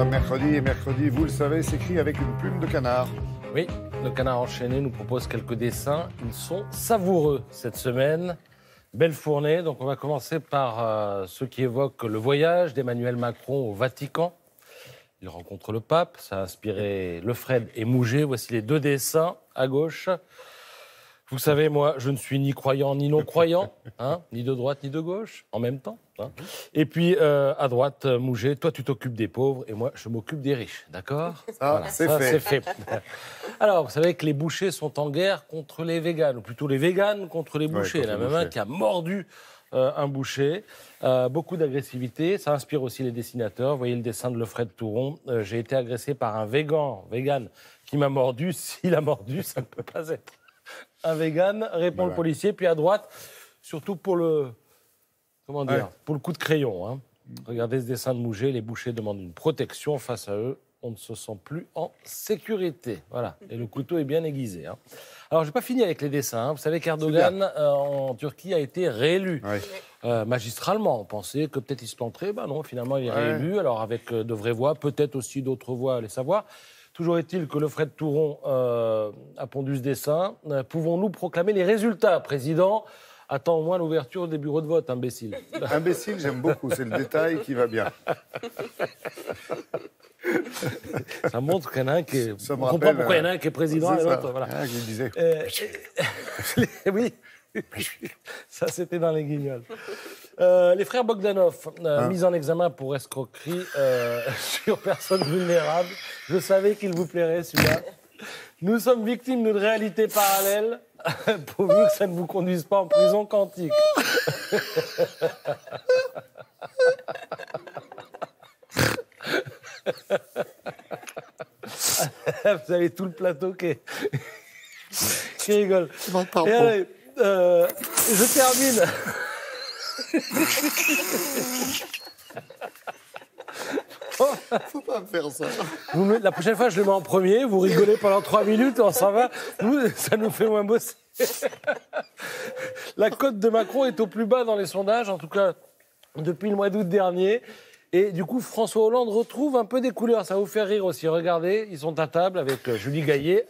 sommes mercredi et mercredi, vous le savez, s'écrit avec une plume de canard. Oui, le Canard enchaîné nous propose quelques dessins. Ils sont savoureux cette semaine. Belle fournée. Donc on va commencer par ceux qui évoquent le voyage d'Emmanuel Macron au Vatican. Il rencontre le pape. Ça a inspiré Lefred et Mouget. Voici les deux dessins à gauche. Vous savez, moi, je ne suis ni croyant ni non-croyant, ni de droite ni de gauche, en même temps. Et puis, à droite, Mouget, toi, tu t'occupes des pauvres et moi, je m'occupe des riches, d'accord ? Voilà, c'est fait. Alors, vous savez que les bouchers sont en guerre contre les véganes, ou plutôt les véganes contre les bouchers. Ouais, La même un qui a mordu un boucher. Beaucoup d'agressivité. Ça inspire aussi les dessinateurs. Vous voyez le dessin de Lefred Touron. J'ai été agressé par un vegan qui m'a mordu. S'il a mordu, ça ne peut pas être un vegan, répond le policier. Puis à droite, surtout pour le coup de crayon. Regardez ce dessin de Mouget. Les bouchers demandent une protection face à eux. On ne se sent plus en sécurité. Voilà. Et le couteau est bien aiguisé. Alors, je n'ai pas fini avec les dessins. Vous savez qu'Erdogan, en Turquie, a été réélu. Magistralement. On pensait que peut-être il se planterait. Ben non, finalement, il est réélu. Alors, avec de vraies voix, peut-être aussi d'autres voix, allez savoir. Toujours est-il que Lefred Touron a pondu ce dessin. Pouvons-nous proclamer les résultats, président ? Attends au moins l'ouverture des bureaux de vote, imbécile. Imbécile, j'aime beaucoup. C'est le détail qui va bien. Ça montre qu'il y en a un qui est... On comprend pourquoi il y en a un qui est président et l'autre... Voilà. Je le disais. Oui, ça c'était dans les Guignols. Les frères Bogdanov, mis en examen pour escroquerie sur personnes vulnérables. Je savais qu'il vous plairait celui-là. Nous sommes victimes d'une réalité parallèle, pourvu que ça ne vous conduise pas en prison quantique. Vous avez tout le plateau qui rigole. Et allez, je termine. Faut pas me faire ça. La prochaine fois, je le mets en premier. Vous rigolez pendant 3 minutes, on s'en va. Nous, ça nous fait moins bosser. La cote de Macron est au plus bas dans les sondages, en tout cas depuis le mois d'août dernier. Et du coup, François Hollande retrouve un peu des couleurs. Ça va vous faire rire aussi. Regardez, ils sont à table avec Julie Gaillet,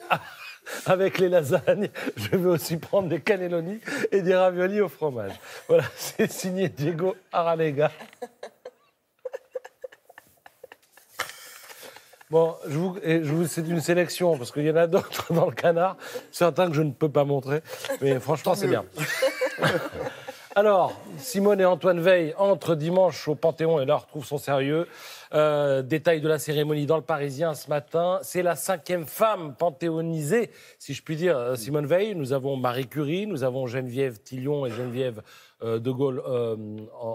avec les lasagnes. Je vais aussi prendre des cannelloni et des raviolis au fromage. Voilà, c'est signé Diego Aralega. Bon, c'est une sélection, parce qu'il y en a d'autres dans le Canard, certains que je ne peux pas montrer, mais franchement, c'est bien. Alors, Simone et Antoine Veil entrent dimanche au Panthéon et là retrouvent son sérieux. Détail de la cérémonie dans le Parisien ce matin. C'est la 5e femme panthéonisée, si je puis dire, Simone Veil. Nous avons Marie Curie, nous avons Geneviève Tillion et Geneviève de Gaulle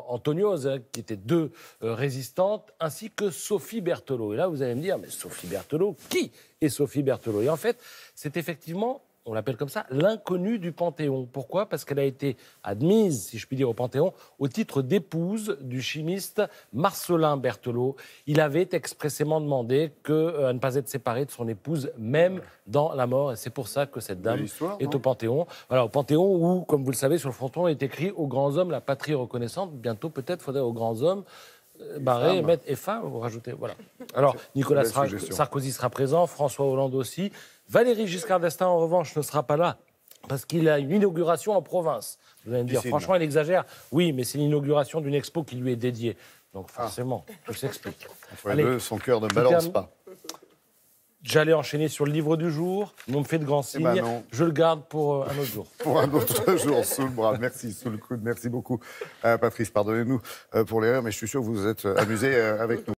Antoniose, qui étaient 2 résistantes, ainsi que Sophie Berthelot. Et là, vous allez me dire, mais Sophie Berthelot, qui est Sophie Berthelot ? Et en fait, c'est effectivement... On l'appelle comme ça, l'inconnue du Panthéon. Pourquoi ? Parce qu'elle a été admise, si je puis dire, au Panthéon, au titre d'épouse du chimiste Marcellin Berthelot. Il avait expressément demandé à ne pas être séparé de son épouse, même dans la mort. Et c'est pour ça que cette dame est au Panthéon. Voilà, au Panthéon où, comme vous le savez, sur le fronton est écrit « Aux grands hommes, la patrie reconnaissante ». Bientôt, peut-être, faudrait aux grands hommes barrer, mettre F1, vous rajoutez. Voilà. Alors, Nicolas Sarkozy sera présent, François Hollande aussi. Valéry Giscard d'Estaing, en revanche, ne sera pas là parce qu'il a une inauguration en province. Vous allez me dire, franchement, il exagère. Oui, mais c'est l'inauguration d'une expo qui lui est dédiée. Donc, forcément, tout s'explique. Allez, son cœur ne balance pas. J'allais enchaîner sur le livre du jour. On me fait de grands signes. Je le garde pour un autre jour. Pour un autre jour, sous le bras. Merci, sous le coude. Merci beaucoup. Patrice, pardonnez-nous pour l'erreur, mais je suis sûr que vous vous êtes amusé avec nous.